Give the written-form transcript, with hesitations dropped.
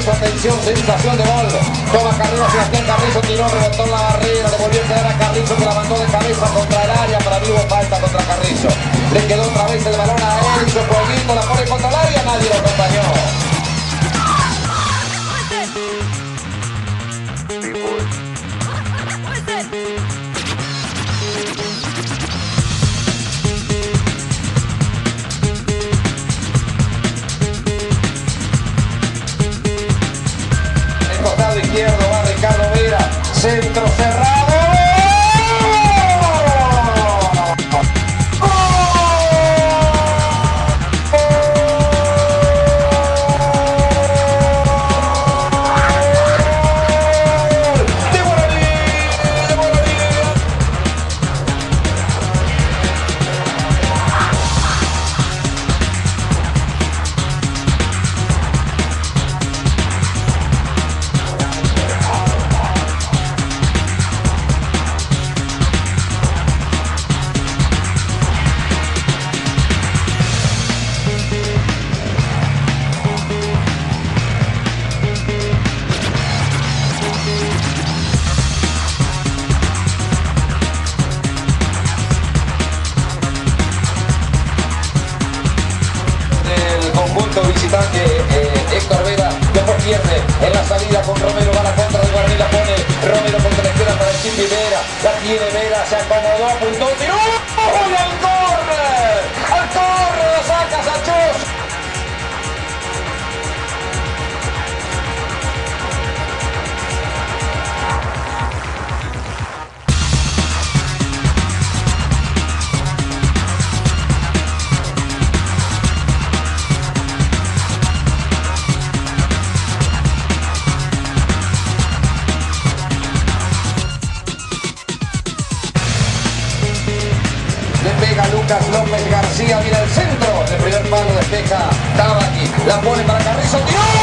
Carrizo, atención, sensación de gol. Toma Carrizo, Sebastián Carrizo, tiró, rebotó en la barrera, le volvió a quedar a Carrizo que la mandó de cabeza contra el área. Para mí hubo falta contra Carrizo. Le quedó otra vez el balón a él, hizo jueguito, la pone contra el área, nadie lo acompañó. Izquierdo va Ricardo Vera, centro cerrado. Visitante Héctor Vera, después pierde en la salida con Romero, va a la contra de Guaraní, la pone Romero contra la izquierda para el Chipi Vera, la tiene Vera, se acomodó, apuntó, tiró, ¡gol al córner! ¡Al córner! ¡Lo saca Sachos! Lucas López García, mira el centro, el primer palo despeja Tabaqui, la pone para Carrizo, tiró.